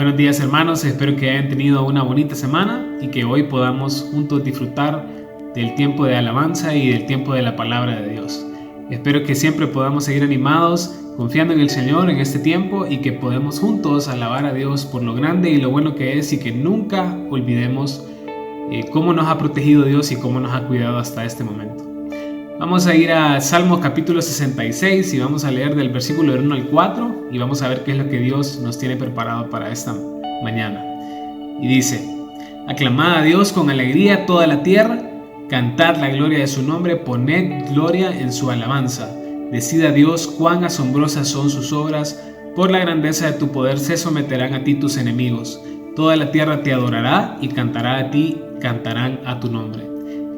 Buenos días, hermanos, espero que hayan tenido una bonita semana y que hoy podamos juntos disfrutar del tiempo de alabanza y del tiempo de la palabra de Dios. Espero que siempre podamos seguir animados, confiando en el Señor en este tiempo y que podamos juntos alabar a Dios por lo grande y lo bueno que es y que nunca olvidemos cómo nos ha protegido Dios y cómo nos ha cuidado hasta este momento. Vamos a ir a Salmos capítulo 66 y vamos a leer del versículo 1 al 4 y vamos a ver qué es lo que Dios nos tiene preparado para esta mañana. Y dice: aclamad a Dios con alegría toda la tierra, cantad la gloria de su nombre, poned gloria en su alabanza. Decid a Dios cuán asombrosas son sus obras, por la grandeza de tu poder se someterán a ti tus enemigos. Toda la tierra te adorará y cantará a ti, cantarán a tu nombre.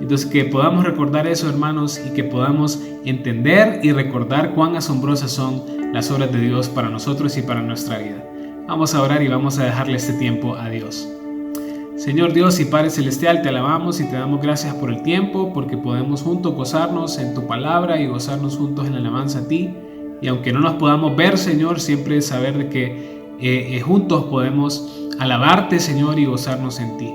Entonces que podamos recordar eso, hermanos, y que podamos entender y recordar cuán asombrosas son las obras de Dios para nosotros y para nuestra vida. Vamos a orar y vamos a dejarle este tiempo a Dios. Señor Dios y Padre Celestial, te alabamos y te damos gracias por el tiempo, porque podemos juntos gozarnos en tu palabra y gozarnos juntos en la alabanza a ti. Y aunque no nos podamos ver, Señor, siempre saber de que juntos podemos alabarte, Señor, y gozarnos en ti.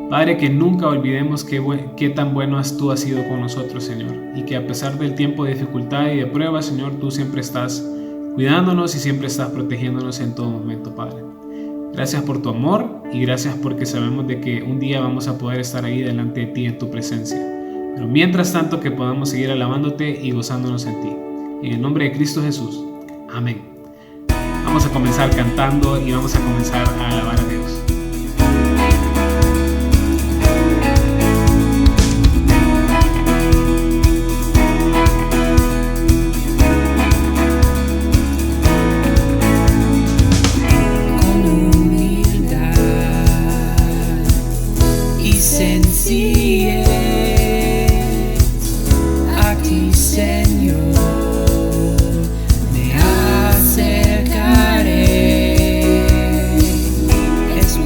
Padre, que nunca olvidemos qué tan bueno tú has sido con nosotros, Señor, y que a pesar del tiempo de dificultad y de prueba, Señor, tú siempre estás cuidándonos y siempre estás protegiéndonos en todo momento, Padre. Gracias por tu amor y gracias porque sabemos de que un día vamos a poder estar ahí delante de ti en tu presencia. Pero mientras tanto que podamos seguir alabándote y gozándonos en ti. En el nombre de Cristo Jesús. Amén. Vamos a comenzar cantando y vamos a comenzar a alabar a Dios. Es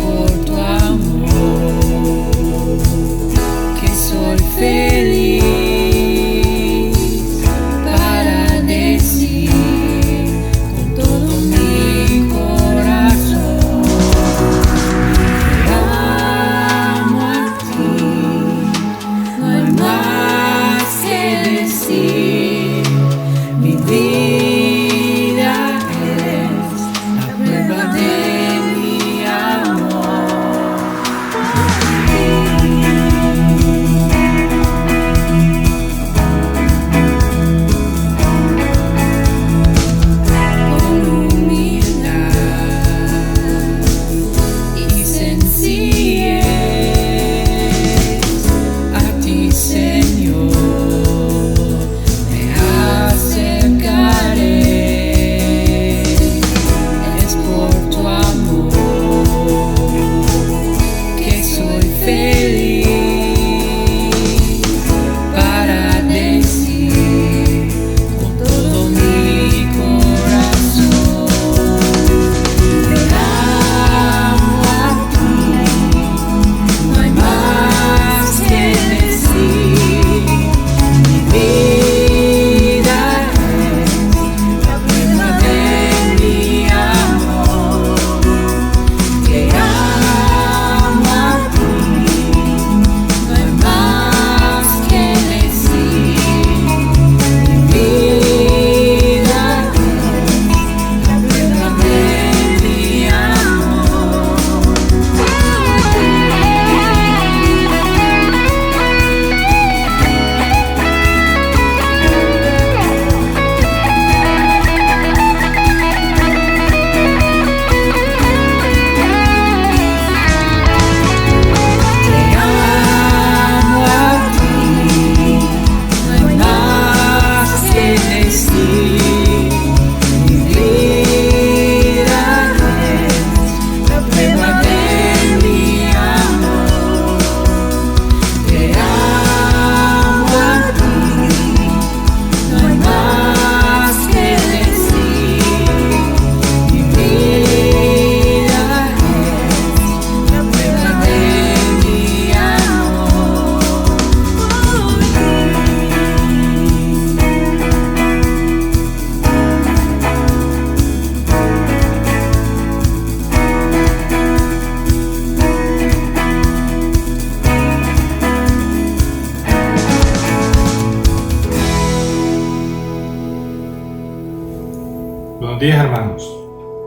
días, hermanos.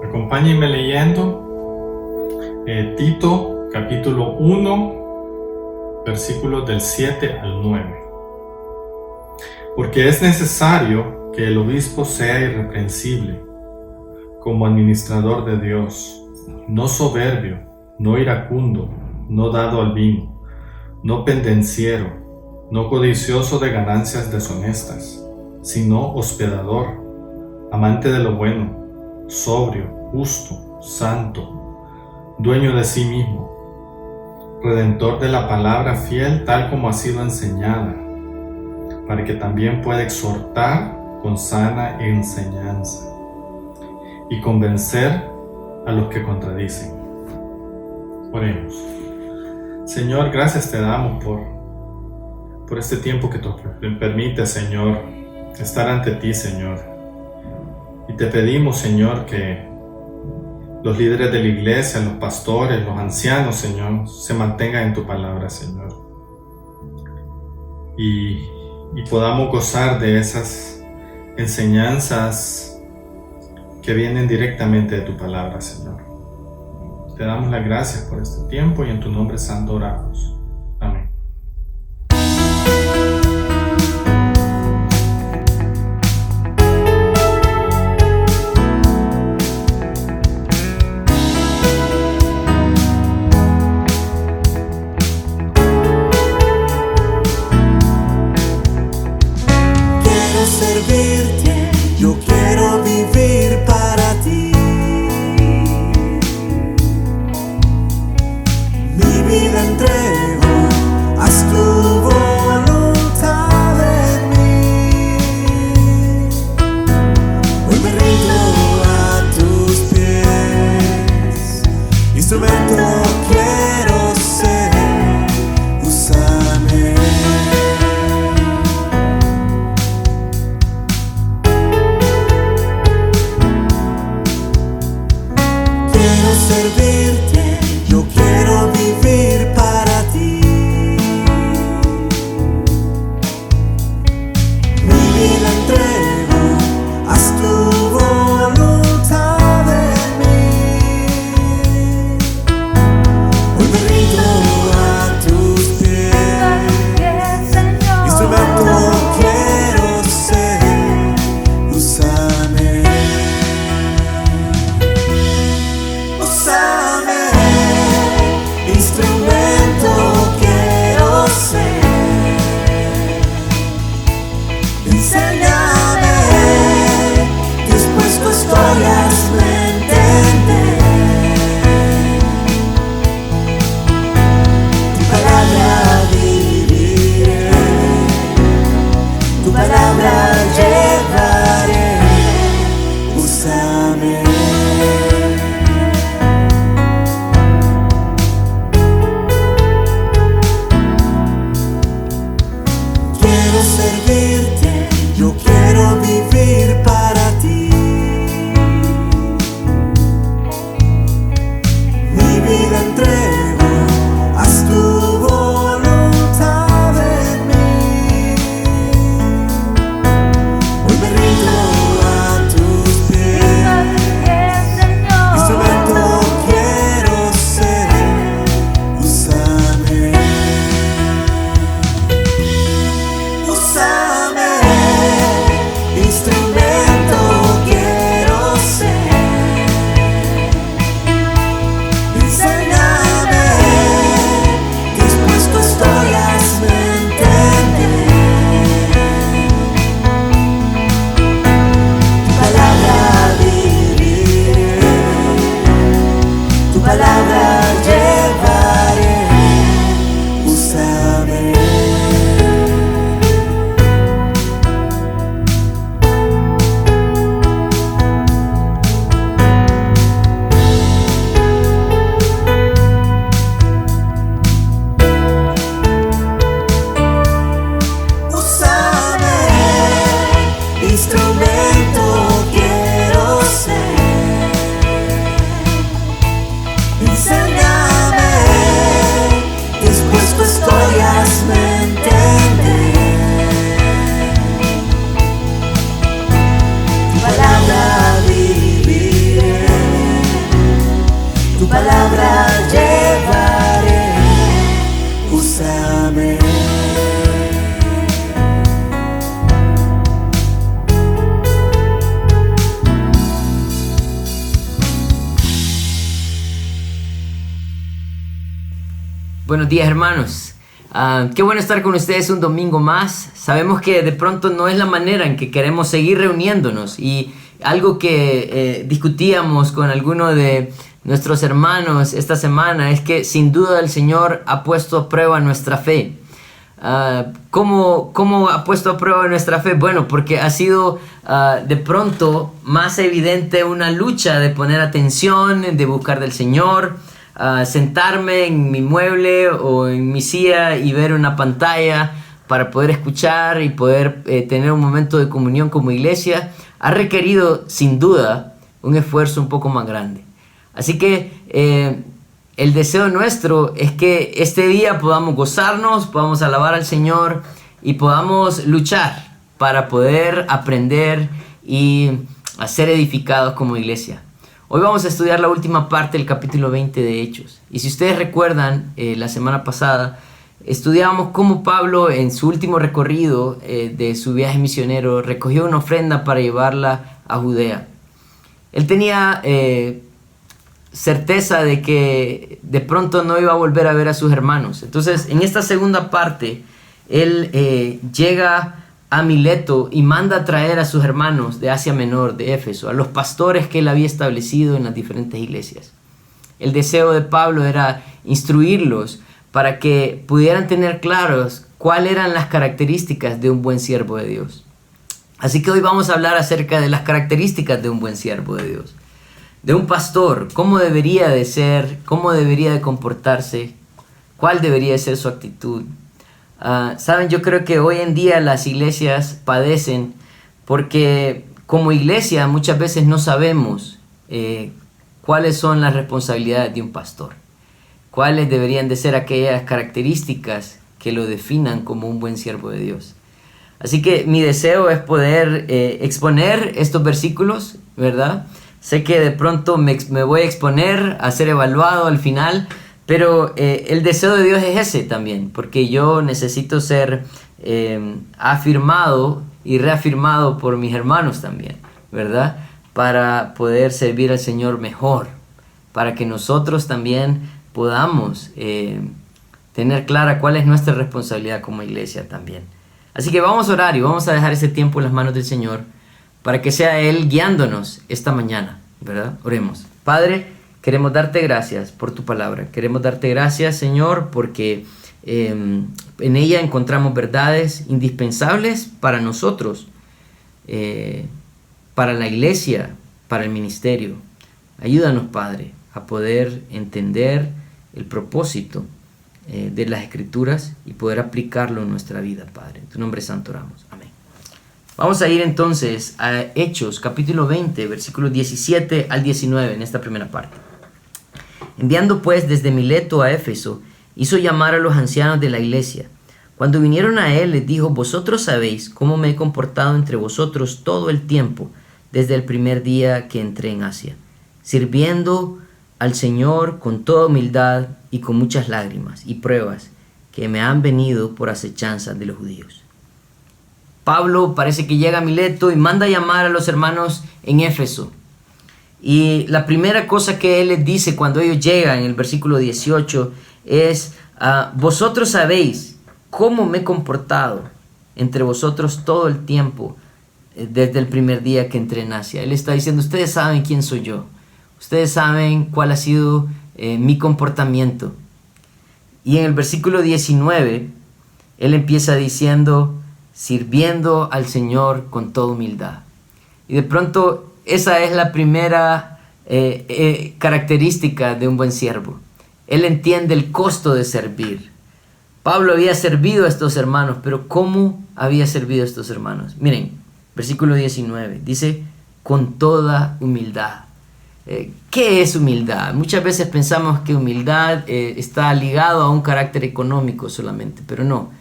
Acompáñenme leyendo Tito capítulo 1, versículos del 7 al 9. Porque es necesario que el obispo sea irreprensible, como administrador de Dios, no soberbio, no iracundo, no dado al vino, no pendenciero, no codicioso de ganancias deshonestas, sino hospedador, amante de lo bueno, sobrio, justo, santo, dueño de sí mismo, redentor de la palabra fiel tal como ha sido enseñada, para que también pueda exhortar con sana enseñanza y convencer a los que contradicen. Oremos. Señor, gracias te damos por este tiempo que tú me permites, Señor, estar ante ti, Señor. Y te pedimos, Señor, que los líderes de la iglesia, los pastores, los ancianos, Señor, se mantengan en tu palabra, Señor. Y podamos gozar de esas enseñanzas que vienen directamente de tu palabra, Señor. Te damos las gracias por este tiempo y en tu nombre santo oramos. Amén. Quiero servirte, yo quiero vivir para ti. Mi vida entrega Buenos días, hermanos. Qué bueno estar con ustedes un domingo más. Sabemos que de pronto no es la manera en que queremos seguir reuniéndonos, y algo que discutíamos con algunos de nuestros hermanos esta semana es que sin duda el Señor ha puesto a prueba nuestra fe. ¿Cómo ha puesto a prueba nuestra fe? Bueno, porque ha sido de pronto más evidente una lucha de poner atención, de buscar del Señor, sentarme en mi mueble o en mi silla y ver una pantalla para poder escuchar y poder tener un momento de comunión como iglesia. Ha requerido sin duda un esfuerzo un poco más grande. Así que el deseo nuestro es que este día podamos gozarnos, podamos alabar al Señor y podamos luchar para poder aprender y ser edificados como iglesia. Hoy vamos a estudiar la última parte del capítulo 20 de Hechos. Y si ustedes recuerdan, la semana pasada estudiábamos cómo Pablo, en su último recorrido de su viaje misionero, recogió una ofrenda para llevarla a Judea. Él tenía certeza de que de pronto no iba a volver a ver a sus hermanos. Entonces, en esta segunda parte, él llega a Mileto y manda a traer a sus hermanos de Asia Menor, de Éfeso, a los pastores que él había establecido en las diferentes iglesias. El deseo de Pablo era instruirlos para que pudieran tener claros cuáles eran las características de un buen siervo de Dios. Así que hoy vamos a hablar acerca de las características de un buen siervo de Dios, de un pastor, cómo debería de ser, cómo debería de comportarse, cuál debería de ser su actitud. Saben, yo creo que hoy en día las iglesias padecen porque como iglesia muchas veces no sabemos cuáles son las responsabilidades de un pastor, cuáles deberían de ser aquellas características que lo definan como un buen siervo de Dios. Así que mi deseo es poder exponer estos versículos, ¿verdad? Sé que de pronto me voy a exponer a ser evaluado al final, pero el deseo de Dios es ese también, porque yo necesito ser afirmado y reafirmado por mis hermanos también, ¿verdad? Para poder servir al Señor mejor, para que nosotros también podamos tener clara cuál es nuestra responsabilidad como iglesia también. Así que vamos a orar y vamos a dejar ese tiempo en las manos del Señor para que sea Él guiándonos esta mañana, ¿verdad? Oremos. Padre, queremos darte gracias por tu palabra. Queremos darte gracias, Señor, porque en ella encontramos verdades indispensables para nosotros, para la iglesia, para el ministerio. Ayúdanos, Padre, a poder entender el propósito de las Escrituras y poder aplicarlo en nuestra vida, Padre. En tu nombre santo oramos. Amén. Vamos a ir entonces a Hechos, capítulo 20, versículos 17 al 19, en esta primera parte. Enviando pues desde Mileto a Éfeso, hizo llamar a los ancianos de la iglesia. Cuando vinieron a él, les dijo: vosotros sabéis cómo me he comportado entre vosotros todo el tiempo, desde el primer día que entré en Asia, sirviendo al Señor con toda humildad y con muchas lágrimas y pruebas que me han venido por acechanza de los judíos. Pablo parece que llega a Mileto y manda a llamar a los hermanos en Éfeso. Y la primera cosa que él les dice cuando ellos llegan, en el versículo 18, es: vosotros sabéis cómo me he comportado entre vosotros todo el tiempo, desde el primer día que entré en Asia. Él está diciendo: ustedes saben quién soy yo, ustedes saben cuál ha sido mi comportamiento. Y en el versículo 19, él empieza diciendo: sirviendo al Señor con toda humildad. Y de pronto esa es la primera característica de un buen siervo. Él entiende el costo de servir. Pablo había servido a estos hermanos, pero ¿cómo había servido a estos hermanos? Miren, versículo 19, dice: con toda humildad. ¿Qué es humildad? Muchas veces pensamos que humildad está ligado a un carácter económico solamente, pero no.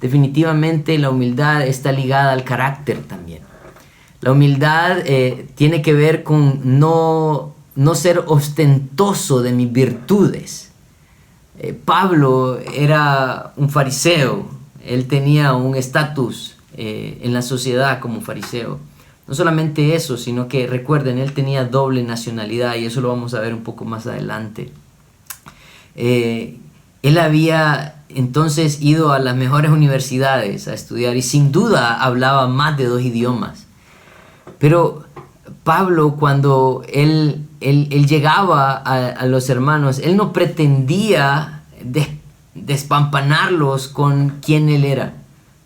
Definitivamente la humildad está ligada al carácter también. La humildad tiene que ver con no ser ostentoso de mis virtudes. Pablo era un fariseo. Él tenía un estatus en la sociedad como un fariseo. No solamente eso, sino que recuerden, él tenía doble nacionalidad, y eso lo vamos a ver un poco más adelante. Él había entonces ido a las mejores universidades a estudiar y sin duda hablaba más de 2 idiomas. Pero Pablo, cuando él llegaba a los hermanos, él no pretendía despampanarlos con quién él era,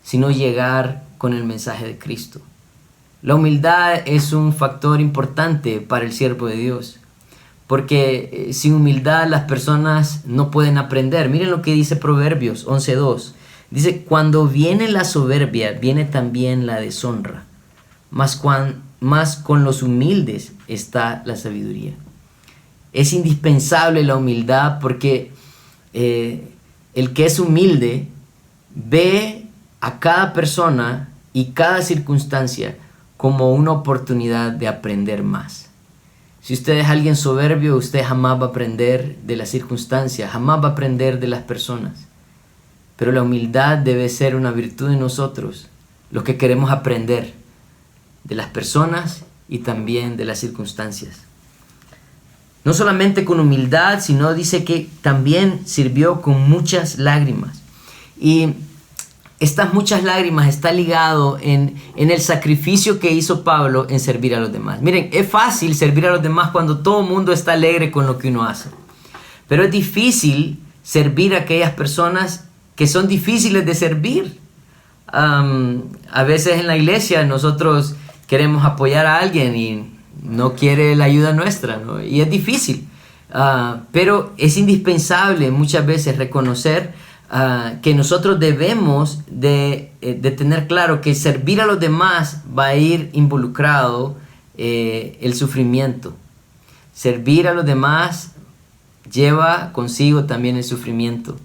sino llegar con el mensaje de Cristo. La humildad es un factor importante para el siervo de Dios, porque sin humildad las personas no pueden aprender. Miren lo que dice Proverbios 11:2. Dice: cuando viene la soberbia, viene también la deshonra, mas con los humildes está la sabiduría. Es indispensable la humildad porque el que es humilde ve a cada persona y cada circunstancia como una oportunidad de aprender más. Si usted es alguien soberbio, usted jamás va a aprender de las circunstancias, jamás va a aprender de las personas. Pero la humildad debe ser una virtud en nosotros, los que queremos aprender de las personas y también de las circunstancias. No solamente con humildad, sino dice que también sirvió con muchas lágrimas. Y estas muchas lágrimas está ligado en el sacrificio que hizo Pablo en servir a los demás. Miren, es fácil servir a los demás cuando todo el mundo está alegre con lo que uno hace. Pero es difícil servir a aquellas personas que son difíciles de servir. A veces en la iglesia nosotros queremos apoyar a alguien y no quiere la ayuda nuestra, ¿no? Y es difícil. Pero es indispensable muchas veces reconocer que nosotros debemos de tener claro que servir a los demás va a ir involucrado el sufrimiento. Servir a los demás lleva consigo también el sufrimiento.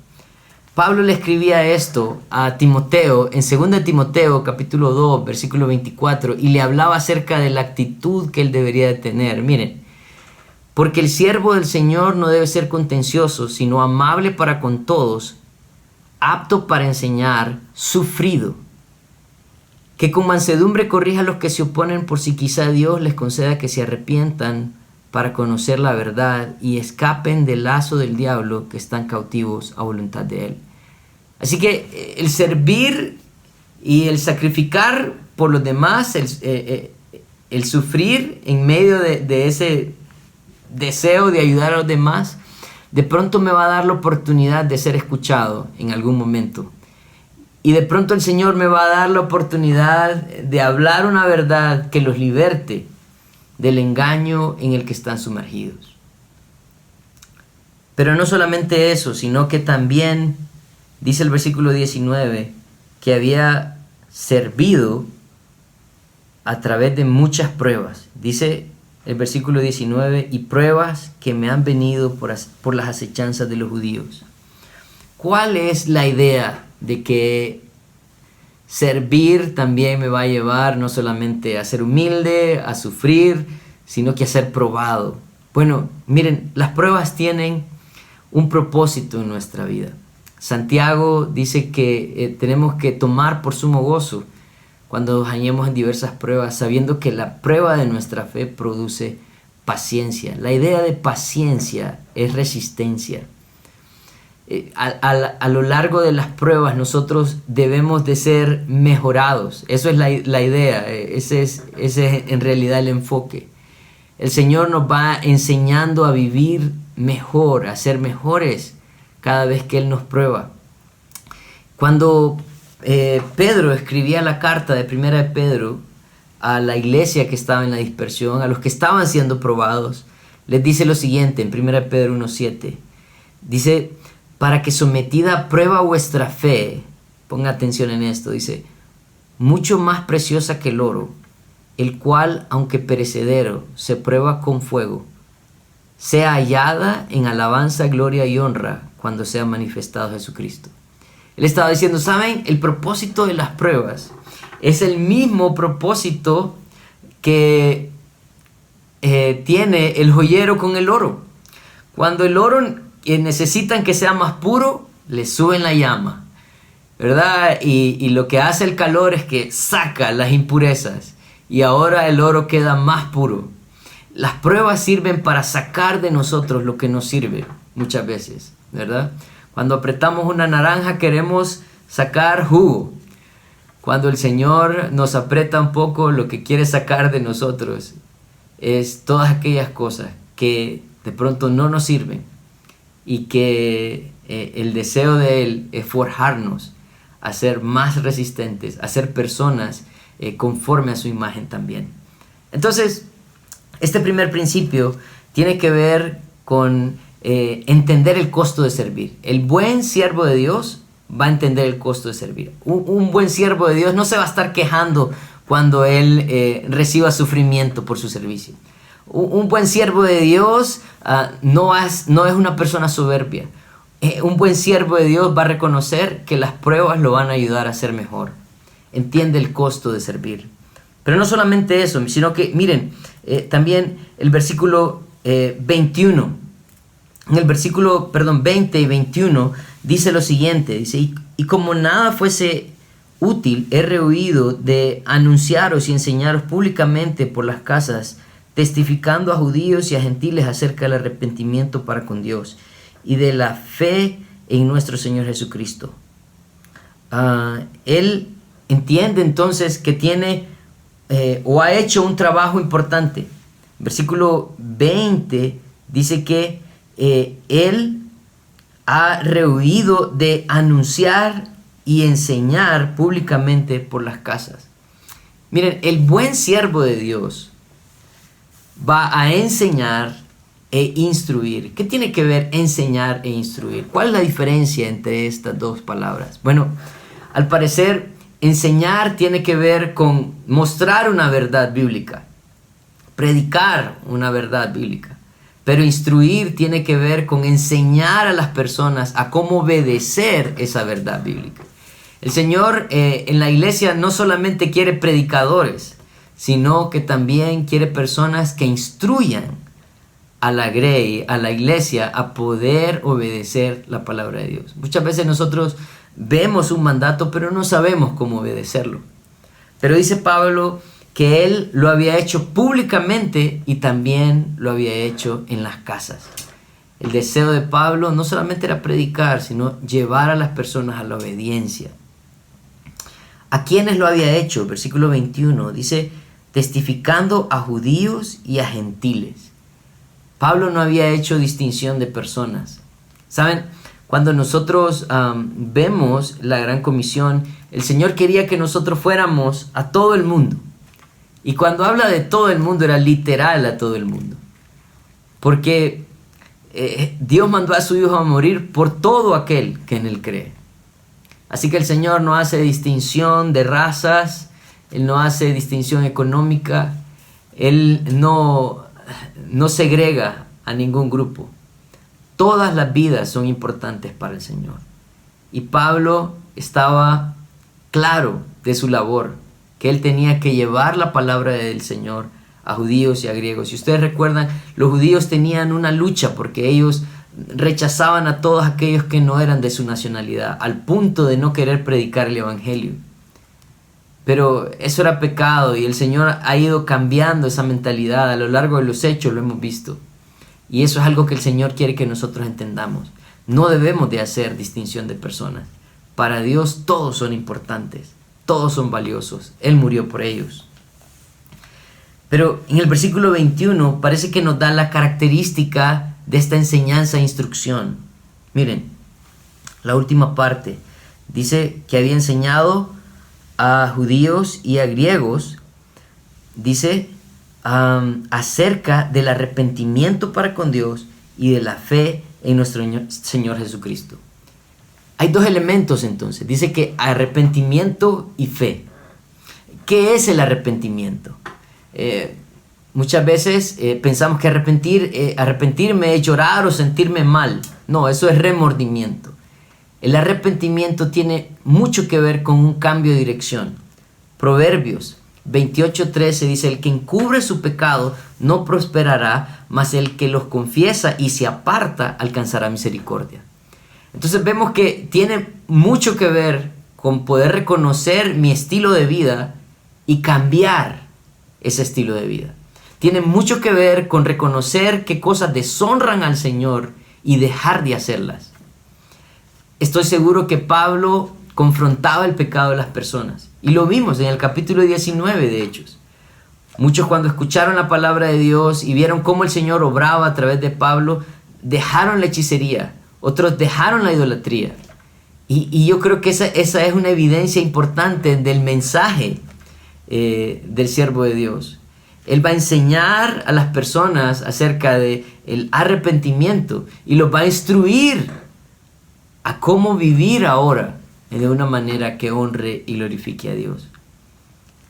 Pablo le escribía esto a Timoteo en 2 Timoteo capítulo 2 versículo 24 y le hablaba acerca de la actitud que él debería de tener. Miren: porque el siervo del Señor no debe ser contencioso, sino amable para con todos, apto para enseñar, sufrido, que con mansedumbre corrija a los que se oponen, por si quizá Dios les conceda que se arrepientan para conocer la verdad y escapen del lazo del diablo, que están cautivos a voluntad de él. Así que el servir y el sacrificar por los demás, el sufrir en medio de ese deseo de ayudar a los demás, de pronto me va a dar la oportunidad de ser escuchado en algún momento. Y de pronto el Señor me va a dar la oportunidad de hablar una verdad que los liberte del engaño en el que están sumergidos. Pero no solamente eso, sino que también dice el versículo 19 que había servido a través de muchas pruebas. Dice el versículo 19: y pruebas que me han venido por las acechanzas de los judíos. ¿Cuál es la idea de que servir también me va a llevar no solamente a ser humilde, a sufrir, sino que a ser probado? Bueno, miren, las pruebas tienen un propósito en nuestra vida. Santiago dice que tenemos que tomar por sumo gozo cuando nos hallemos en diversas pruebas, sabiendo que la prueba de nuestra fe produce paciencia. La idea de paciencia es resistencia. A lo largo de las pruebas nosotros debemos de ser mejorados. Eso es la idea, ese es en realidad el enfoque. El Señor nos va enseñando a vivir mejor, a ser mejores cada vez que Él nos prueba. Cuando Pedro escribía la carta de 1 de Pedro a la iglesia que estaba en la dispersión, a los que estaban siendo probados, les dice lo siguiente en 1 de Pedro 1:7. Dice: para que sometida a prueba vuestra fe, ponga atención en esto, dice, mucho más preciosa que el oro, el cual, aunque perecedero, se prueba con fuego, sea hallada en alabanza, gloria y honra cuando sea manifestado Jesucristo. Él estaba diciendo, ¿saben? El propósito de las pruebas es el mismo propósito que tiene el joyero con el oro. Cuando el oro necesitan que sea más puro, le suben la llama, ¿verdad? Y lo que hace el calor es que saca las impurezas y ahora el oro queda más puro. Las pruebas sirven para sacar de nosotros lo que nos sirve muchas veces, ¿verdad? Cuando apretamos una naranja queremos sacar jugo. Cuando el Señor nos aprieta un poco, lo que quiere sacar de nosotros es todas aquellas cosas que de pronto no nos sirven y que el deseo de Él es forjarnos a ser más resistentes, a ser personas conforme a su imagen también. Entonces, este primer principio tiene que ver con entender el costo de servir. El buen siervo de Dios va a entender el costo de servir. Un buen siervo de Dios no se va a estar quejando cuando él reciba sufrimiento por su servicio. Un buen siervo de Dios no es una persona soberbia. Un buen siervo de Dios va a reconocer que las pruebas lo van a ayudar a ser mejor. Entiende el costo de servir. Pero no solamente eso, sino que miren, también el versículo 21. En el versículo 20 y 21 dice lo siguiente, dice, y como nada fuese útil, he rehuido de anunciaros y enseñaros públicamente por las casas, testificando a judíos y a gentiles acerca del arrepentimiento para con Dios y de la fe en nuestro Señor Jesucristo. Él entiende entonces que tiene o ha hecho un trabajo importante. Versículo 20 dice que él ha rehuido de anunciar y enseñar públicamente por las casas. Miren, el buen siervo de Dios va a enseñar e instruir. ¿Qué tiene que ver enseñar e instruir? ¿Cuál es la diferencia entre estas dos palabras? Bueno, al parecer, enseñar tiene que ver con mostrar una verdad bíblica, predicar una verdad bíblica. Pero instruir tiene que ver con enseñar a las personas a cómo obedecer esa verdad bíblica. El Señor en la iglesia no solamente quiere predicadores, sino que también quiere personas que instruyan a la iglesia a poder obedecer la palabra de Dios. Muchas veces nosotros vemos un mandato, pero no sabemos cómo obedecerlo. Pero dice Pablo que él lo había hecho públicamente y también lo había hecho en las casas. El deseo de Pablo no solamente era predicar, sino llevar a las personas a la obediencia. ¿A quiénes lo había hecho? Versículo 21 dice, testificando a judíos y a gentiles. Pablo no había hecho distinción de personas. ¿Saben? Cuando nosotros vemos la Gran Comisión, el Señor quería que nosotros fuéramos a todo el mundo. Y cuando habla de todo el mundo, era literal a todo el mundo. Porque Dios mandó a su Hijo a morir por todo aquel que en Él cree. Así que el Señor no hace distinción de razas, Él no hace distinción económica, Él no segrega a ningún grupo. Todas las vidas son importantes para el Señor. Y Pablo estaba claro de su labor, que él tenía que llevar la palabra del Señor a judíos y a griegos. Si ustedes recuerdan, los judíos tenían una lucha porque ellos rechazaban a todos aquellos que no eran de su nacionalidad, al punto de no querer predicar el evangelio. Pero eso era pecado y el Señor ha ido cambiando esa mentalidad a lo largo de los hechos, lo hemos visto. Y eso es algo que el Señor quiere que nosotros entendamos. No debemos de hacer distinción de personas. Para Dios todos son importantes, todos son valiosos. Él murió por ellos. Pero en el versículo 21 parece que nos da la característica de esta enseñanza e instrucción. Miren, la última parte dice que había enseñado a judíos y a griegos, dice acerca del arrepentimiento para con Dios y de la fe en nuestro Señor Jesucristo. Hay dos elementos entonces, dice que arrepentimiento y fe. ¿Qué es el arrepentimiento? Muchas veces pensamos que arrepentirme es llorar o sentirme mal. No, eso es remordimiento. El arrepentimiento tiene mucho que ver con un cambio de dirección. Proverbios 28:13 dice, el que encubre su pecado no prosperará, mas el que los confiesa y se aparta alcanzará misericordia. Entonces vemos que tiene mucho que ver con poder reconocer mi estilo de vida y cambiar ese estilo de vida. Tiene mucho que ver con reconocer qué cosas deshonran al Señor y dejar de hacerlas. estoy seguro que Pablo confrontaba el pecado de las personas. Y lo vimos en el capítulo 19 de Hechos. Muchos, cuando escucharon la palabra de Dios y vieron cómo el Señor obraba a través de Pablo, dejaron la hechicería. Otros dejaron la idolatría. Y yo creo que esa es una evidencia importante del mensaje del siervo de Dios. Él va a enseñar a las personas acerca del arrepentimiento y los va a instruir a cómo vivir ahora de una manera que honre y glorifique a Dios.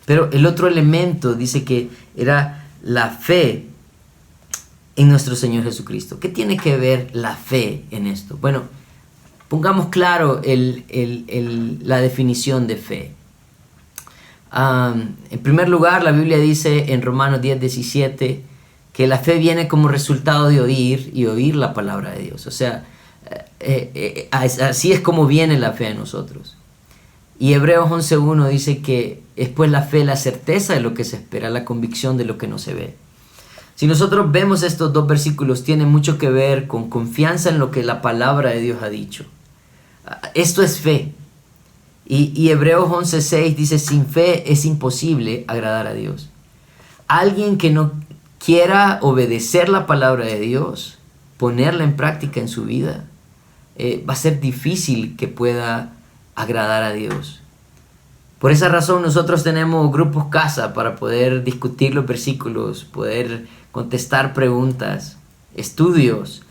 Pero el otro elemento dice que era la fe en nuestro Señor Jesucristo. ¿Qué tiene que ver la fe en esto? Bueno, pongamos claro la definición de fe. En primer lugar, la Biblia dice en Romanos 10:17 que la fe viene como resultado de oír y oír la palabra de Dios. O sea, así es como viene la fe a nosotros. Y Hebreos 11:1 dice que es pues la fe la certeza de lo que se espera, la convicción de lo que no se ve. Si nosotros vemos estos dos versículos, tienen mucho que ver con confianza en lo que la palabra de Dios ha dicho. Esto es fe. Y Hebreos 11:6 dice, sin fe es imposible agradar a Dios. Alguien que no quiera obedecer la palabra de Dios, ponerla en práctica en su vida, va a ser difícil que pueda agradar a Dios. Por esa razón nosotros tenemos grupos casa para poder discutir los versículos, poder contestar preguntas, estudios,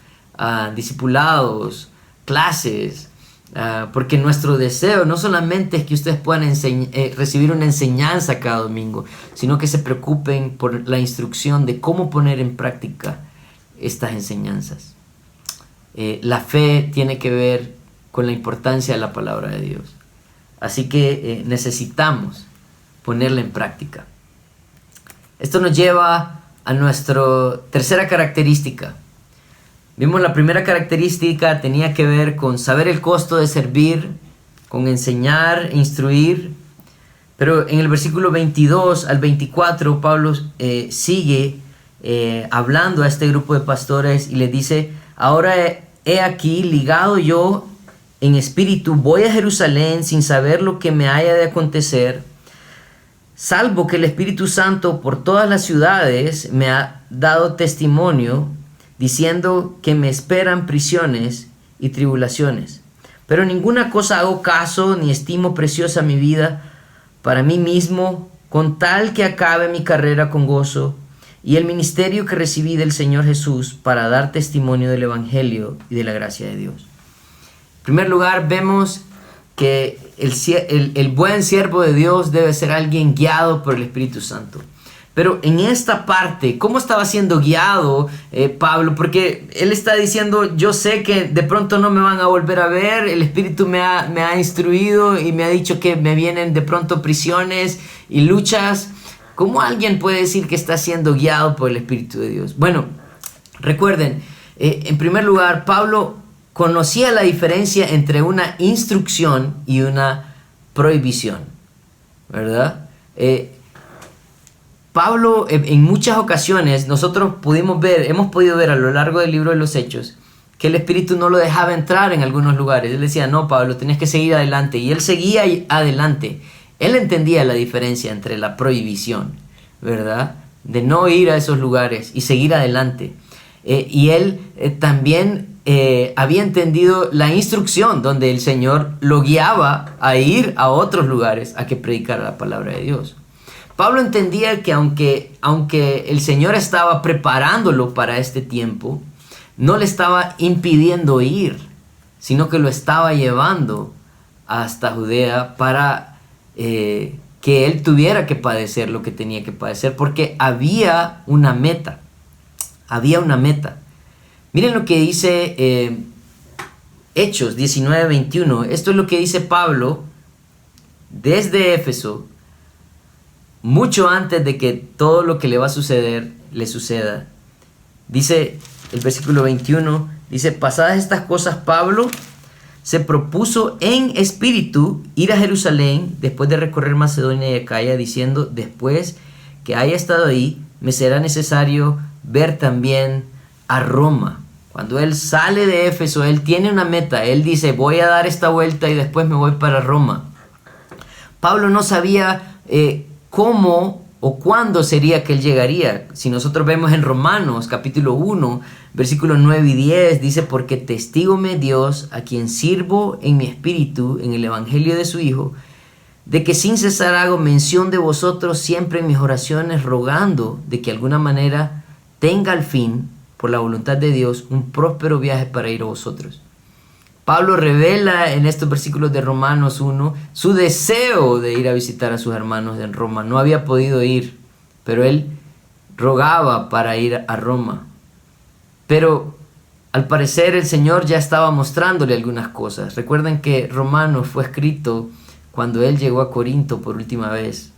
discipulados, clases, porque nuestro deseo no solamente es que ustedes puedan recibir una enseñanza cada domingo, sino que se preocupen por la instrucción de cómo poner en práctica estas enseñanzas. La fe tiene que ver con la importancia de la palabra de Dios. Así que necesitamos ponerla en práctica. Esto nos lleva a nuestra tercera característica. Vimos la primera característica tenía que ver con saber el costo de servir, con enseñar e instruir. Pero en el versículo 22 al 24 Pablo sigue hablando a este grupo de pastores y les dice, ahora he aquí ligado yo en espíritu, voy a Jerusalén sin saber lo que me haya de acontecer, salvo que el Espíritu Santo por todas las ciudades me ha dado testimonio, diciendo que me esperan prisiones y tribulaciones. Pero ninguna cosa hago caso, ni estimo preciosa mi vida para mí mismo, con tal que acabe mi carrera con gozo y el ministerio que recibí del Señor Jesús para dar testimonio del Evangelio y de la gracia de Dios. En primer lugar, vemos que el buen siervo de Dios debe ser alguien guiado por el Espíritu Santo. Pero en esta parte, ¿cómo estaba siendo guiado Pablo? Porque él está diciendo, yo sé que de pronto no me van a volver a ver, el Espíritu me ha instruido y me ha dicho que me vienen de pronto prisiones y luchas. ¿Cómo alguien puede decir que está siendo guiado por el Espíritu de Dios? Bueno, recuerden, en primer lugar, Pablo conocía la diferencia entre una instrucción y una prohibición, ¿verdad? Pablo, en muchas ocasiones, nosotros hemos podido ver a lo largo del libro de los Hechos, que el Espíritu no lo dejaba entrar en algunos lugares. Él decía, no, Pablo, tenías que seguir adelante. Y él seguía adelante. Él entendía la diferencia entre la prohibición, ¿verdad? De no ir a esos lugares y seguir adelante. Y él también había entendido la instrucción donde el Señor lo guiaba a ir a otros lugares a que predicara la palabra de Dios. Pablo entendía que aunque el Señor estaba preparándolo para este tiempo, no le estaba impidiendo ir, sino que lo estaba llevando hasta Judea para que él tuviera que padecer lo que tenía que padecer, porque había una meta. Miren lo que dice Hechos 19:21. Esto es lo que dice Pablo desde Éfeso, mucho antes de que todo lo que le va a suceder le suceda. Dice el versículo 21, dice, pasadas estas cosas, Pablo se propuso en espíritu ir a Jerusalén después de recorrer Macedonia y Acaya, diciendo, después que haya estado ahí, me será necesario ver también a Roma. Cuando él sale de Éfeso, él tiene una meta. Él dice, voy a dar esta vuelta y después me voy para Roma. Pablo no sabía cómo o cuándo sería que él llegaría. Si nosotros vemos en Romanos capítulo 1, versículos 9 y 10, dice, porque testigo me Dios, a quien sirvo en mi espíritu, en el evangelio de su Hijo, de que sin cesar hago mención de vosotros siempre en mis oraciones, rogando de que de alguna manera tenga al fin, por la voluntad de Dios, un próspero viaje para ir a vosotros. Pablo revela en estos versículos de Romanos 1 su deseo de ir a visitar a sus hermanos en Roma. No había podido ir, pero él rogaba para ir a Roma. Pero al parecer el Señor ya estaba mostrándole algunas cosas. Recuerden que Romanos fue escrito cuando él llegó a Corinto por última vez.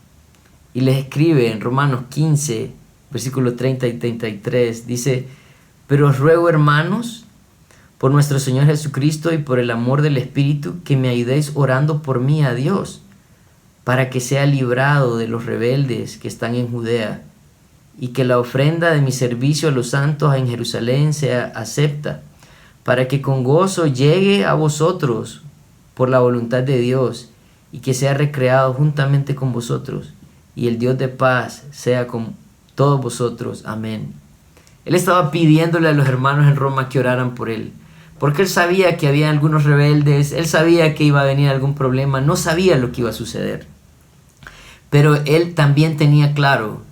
Y les escribe en Romanos 15, versículos 30 y 33, dice, pero os ruego, hermanos, por nuestro Señor Jesucristo y por el amor del Espíritu, que me ayudéis orando por mí a Dios, para que sea librado de los rebeldes que están en Judea, y que la ofrenda de mi servicio a los santos en Jerusalén sea acepta, para que con gozo llegue a vosotros por la voluntad de Dios, y que sea recreado juntamente con vosotros, y el Dios de paz sea con todos vosotros. Amén. Él estaba pidiéndole a los hermanos en Roma que oraran por él, porque él sabía que había algunos rebeldes, él sabía que iba a venir algún problema, no sabía lo que iba a suceder. Pero él también tenía claro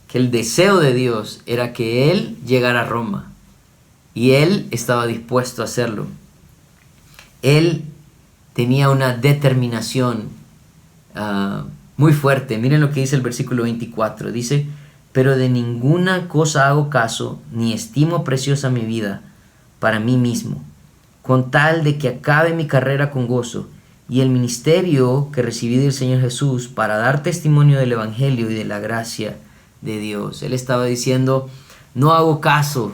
que el deseo de Dios era que él llegara a Roma, y él estaba dispuesto a hacerlo. Él tenía una determinación muy fuerte. Miren lo que dice el versículo 24. Dice, pero de ninguna cosa hago caso, ni estimo preciosa mi vida para mí mismo, con tal de que acabe mi carrera con gozo y el ministerio que recibí del Señor Jesús para dar testimonio del Evangelio y de la gracia de Dios. Él estaba diciendo, no hago caso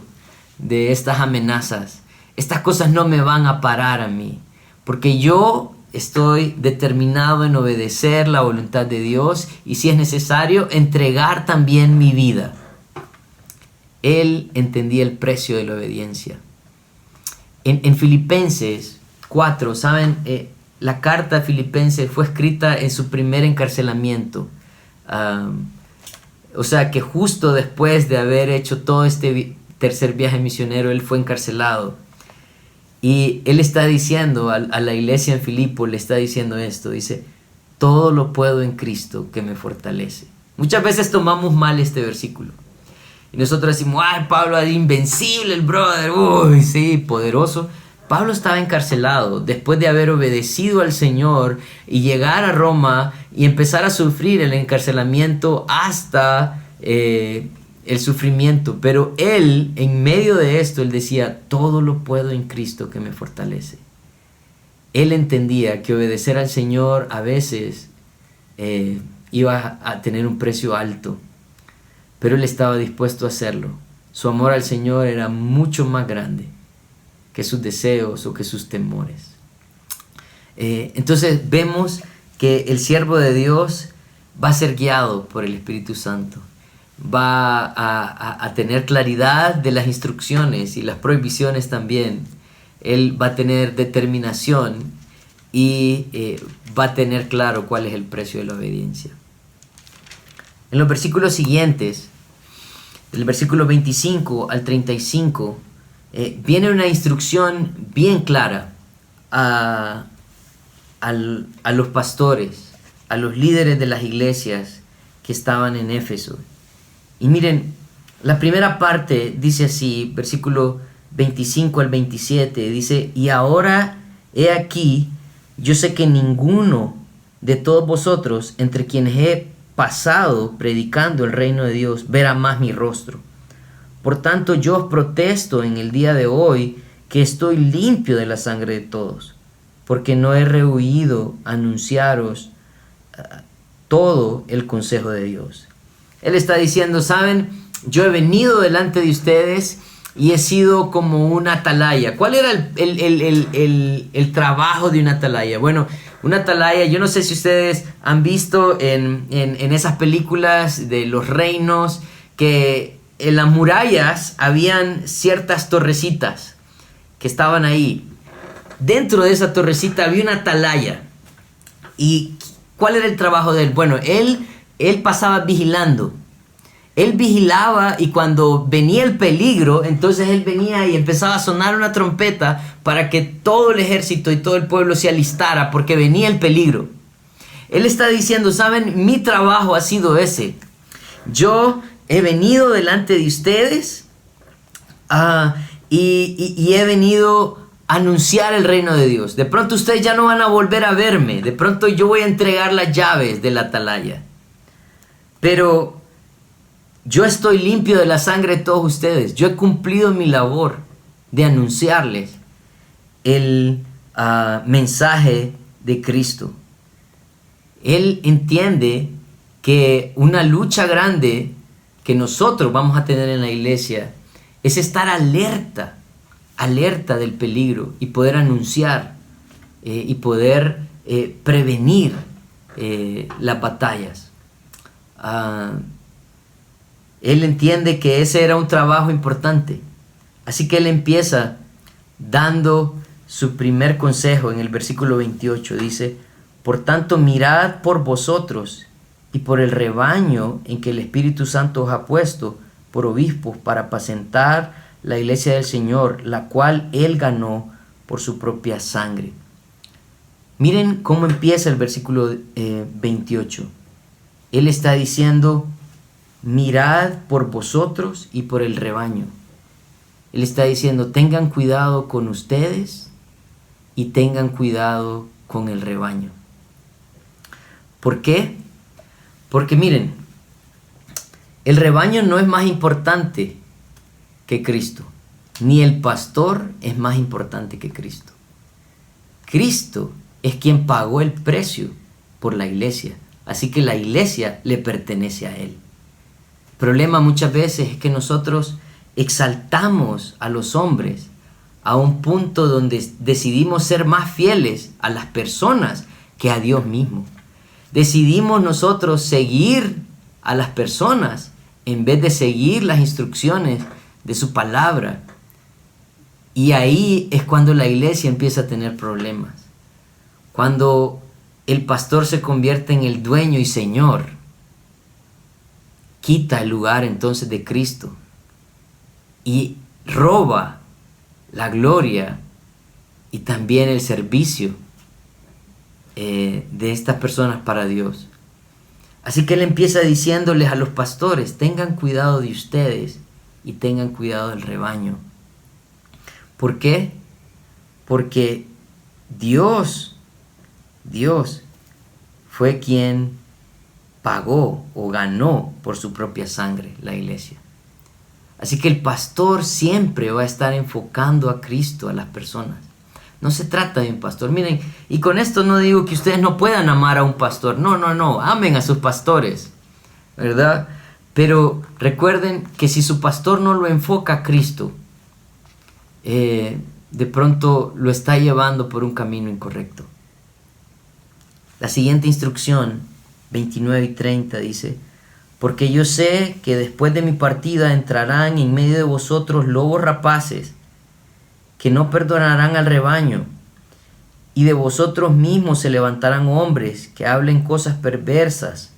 de estas amenazas. Estas cosas no me van a parar a mí, porque yo estoy determinado en obedecer la voluntad de Dios y, si es necesario, entregar también mi vida. Él entendía el precio de la obediencia. En Filipenses 4, ¿saben? La carta a Filipenses fue escrita en su primer encarcelamiento. O sea que justo después de haber hecho todo este tercer viaje misionero, él fue encarcelado. Y él está diciendo a la iglesia en Filipo, le está diciendo esto, dice, todo lo puedo en Cristo que me fortalece. Muchas veces tomamos mal este versículo. Y nosotros decimos, ay, Pablo es invencible, el brother, uy, sí, poderoso. Pablo estaba encarcelado después de haber obedecido al Señor y llegar a Roma y empezar a sufrir el encarcelamiento hasta el sufrimiento. Pero él, en medio de esto, él decía, todo lo puedo en Cristo que me fortalece. Él entendía que obedecer al Señor a veces iba a tener un precio alto, pero él estaba dispuesto a hacerlo. Su amor al Señor era mucho más grande que sus deseos o que sus temores. Entonces vemos que el siervo de Dios va a ser guiado por el Espíritu Santo. Va a tener claridad de las instrucciones y las prohibiciones también. Él va a tener determinación y va a tener claro cuál es el precio de la obediencia. En los versículos siguientes, del versículo 25 al 35, viene una instrucción bien clara a los pastores, a los líderes de las iglesias que estaban en Éfeso. Y miren, la primera parte dice así, versículo 25 al 27, dice, y ahora he aquí, yo sé que ninguno de todos vosotros, entre quienes he pasado predicando el reino de Dios, verá más mi rostro. Por tanto, yo os protesto en el día de hoy que estoy limpio de la sangre de todos, porque no he rehuido anunciaros todo el consejo de Dios. Él está diciendo, ¿saben? Yo he venido delante de ustedes y he sido como una atalaya. ¿Cuál era el trabajo de una atalaya? Bueno, una atalaya, yo no sé si ustedes han visto en esas películas de los reinos que en las murallas habían ciertas torrecitas que estaban ahí. Dentro de esa torrecita había una atalaya. ¿Y cuál era el trabajo de él? Bueno, él pasaba vigilando. Él vigilaba, y cuando venía el peligro, entonces él venía y empezaba a sonar una trompeta para que todo el ejército y todo el pueblo se alistara, porque venía el peligro. Él está diciendo, ¿saben? Mi trabajo ha sido ese. Yo he venido delante de ustedes y he venido a anunciar el reino de Dios. De pronto ustedes ya no van a volver a verme. De pronto yo voy a entregar las llaves de la atalaya. Pero yo estoy limpio de la sangre de todos ustedes. Yo he cumplido mi labor de anunciarles el mensaje de Cristo. Él entiende que una lucha grande que nosotros vamos a tener en la iglesia es estar alerta del peligro y poder anunciar y poder prevenir las batallas. Él entiende que ese era un trabajo importante. Así que él empieza dando su primer consejo en el versículo 28. Dice: por tanto, mirad por vosotros y por el rebaño en que el Espíritu Santo os ha puesto por obispos para apacentar la iglesia del Señor, la cual él ganó por su propia sangre. Miren cómo empieza el versículo 28. Él está diciendo: mirad por vosotros y por el rebaño. Él está diciendo: tengan cuidado con ustedes y tengan cuidado con el rebaño. ¿Por qué? Porque miren, el rebaño no es más importante que Cristo, ni el pastor es más importante que Cristo. Cristo es quien pagó el precio por la iglesia, así que la iglesia le pertenece a él. El problema muchas veces es que nosotros exaltamos a los hombres a un punto donde decidimos ser más fieles a las personas que a Dios mismo. Decidimos nosotros seguir a las personas en vez de seguir las instrucciones de su palabra. Y ahí es cuando la iglesia empieza a tener problemas. Cuando el pastor se convierte en el dueño y señor, quita el lugar entonces de Cristo y roba la gloria y también el servicio de estas personas para Dios. Así que él empieza diciéndoles a los pastores: tengan cuidado de ustedes y tengan cuidado del rebaño. ¿Por qué? Porque Dios fue quien pagó o ganó por su propia sangre la iglesia. Así que el pastor siempre va a estar enfocando a Cristo a las personas. No se trata de un pastor. Miren, y con esto no digo que ustedes no puedan amar a un pastor. No. Amen a sus pastores, ¿verdad? Pero recuerden que si su pastor no lo enfoca a Cristo, de pronto lo está llevando por un camino incorrecto. La siguiente instrucción, 29 y 30, dice: porque yo sé que después de mi partida entrarán en medio de vosotros lobos rapaces, que no perdonarán al rebaño, y de vosotros mismos se levantarán hombres que hablen cosas perversas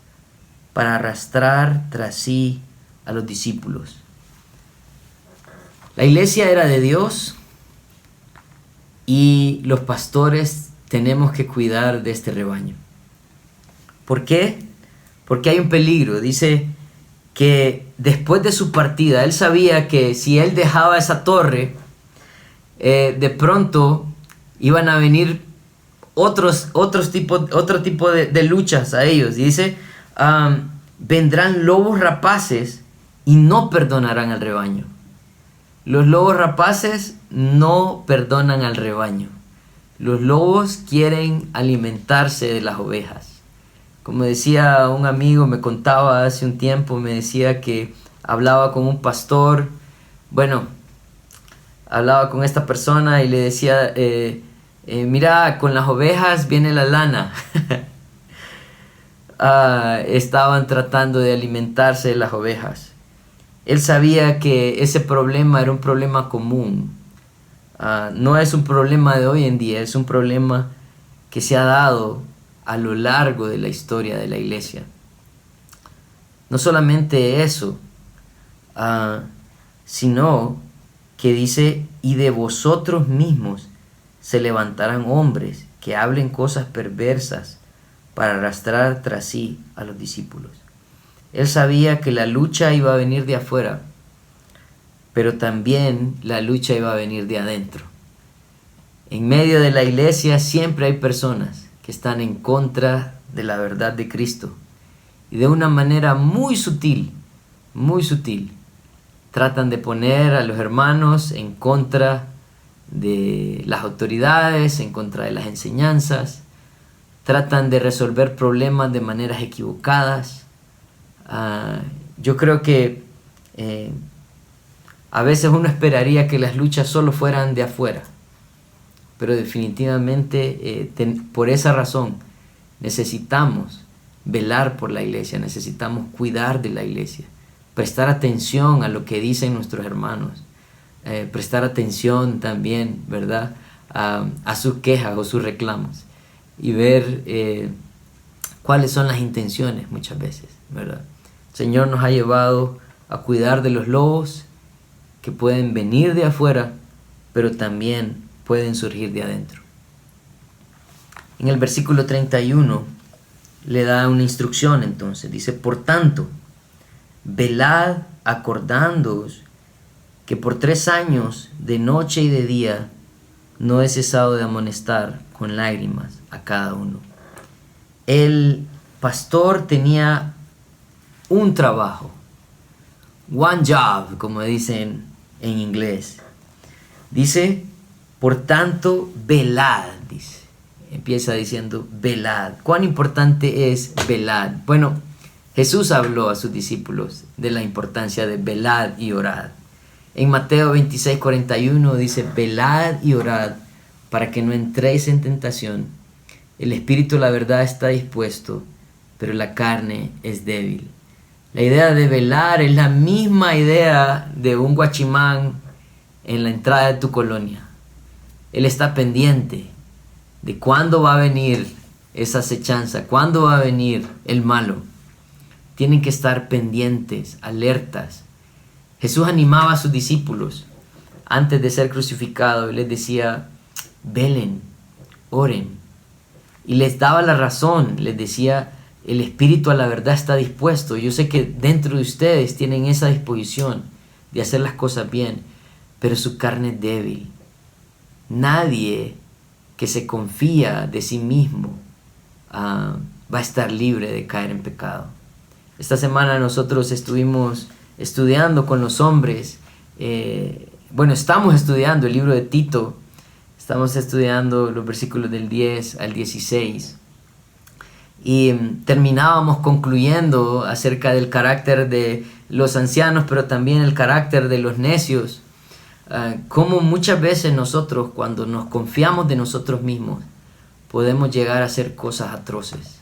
para arrastrar tras sí a los discípulos. La iglesia era de Dios y los pastores tenemos que cuidar de este rebaño. ¿Por qué? Porque hay un peligro. Dice que después de su partida, él sabía que si él dejaba esa torre, de pronto iban a venir otro tipo de luchas a ellos. Y dice: vendrán lobos rapaces y no perdonarán al rebaño. Los lobos rapaces no perdonan al rebaño. Los lobos quieren alimentarse de las ovejas. Como decía un amigo, me contaba hace un tiempo, me decía que hablaba con un pastor. Hablaba con esta persona y le decía: mira, con las ovejas viene la lana. Estaban tratando de alimentarse de las ovejas. Él sabía que ese problema era un problema común. No es un problema de hoy en día, es un problema que se ha dado a lo largo de la historia de la iglesia. No solamente eso, sino que dice, y de vosotros mismos se levantarán hombres que hablen cosas perversas para arrastrar tras sí a los discípulos. Él sabía que la lucha iba a venir de afuera, pero también la lucha iba a venir de adentro. En medio de la iglesia siempre hay personas que están en contra de la verdad de Cristo y de una manera muy sutil, tratan de poner a los hermanos en contra de las autoridades, en contra de las enseñanzas, tratan de resolver problemas de maneras equivocadas. Yo creo que a veces uno esperaría que las luchas solo fueran de afuera, pero definitivamente por esa razón necesitamos velar por la iglesia, necesitamos cuidar de la iglesia, prestar atención a lo que dicen nuestros hermanos, prestar atención también, ¿verdad?, a sus quejas o sus reclamos y ver cuáles son las intenciones muchas veces, ¿verdad? El Señor nos ha llevado a cuidar de los lobos que pueden venir de afuera, pero también pueden surgir de adentro. En el versículo 31 le da una instrucción entonces, dice, por tanto, velad acordándoos que por 3 años, de noche y de día, no he cesado de amonestar con lágrimas a cada uno. El pastor tenía un trabajo, one job, como dicen en inglés. Dice, por tanto, velad, dice. Empieza diciendo, velad. ¿Cuán importante es velad? Bueno, Jesús habló a sus discípulos de la importancia de velad y orad. En Mateo 26:41 dice, velad y orad para que no entréis en tentación. El espíritu, la verdad, está dispuesto, pero la carne es débil. La idea de velar es la misma idea de un guachimán en la entrada de tu colonia. Él está pendiente de cuándo va a venir esa acechanza, cuándo va a venir el malo. Tienen que estar pendientes, alertas. Jesús animaba a sus discípulos antes de ser crucificado y les decía, velen, oren. Y les daba la razón, les decía, el espíritu a la verdad está dispuesto. Yo sé que dentro de ustedes tienen esa disposición de hacer las cosas bien, pero su carne es débil. Nadie que se confía de sí mismo va a estar libre de caer en pecado. Esta semana nosotros estuvimos estudiando con los hombres, estamos estudiando el libro de Tito, estamos estudiando los versículos del 10 al 16 y terminábamos concluyendo acerca del carácter de los ancianos, pero también el carácter de los necios. Como muchas veces nosotros, cuando nos confiamos de nosotros mismos, podemos llegar a hacer cosas atroces.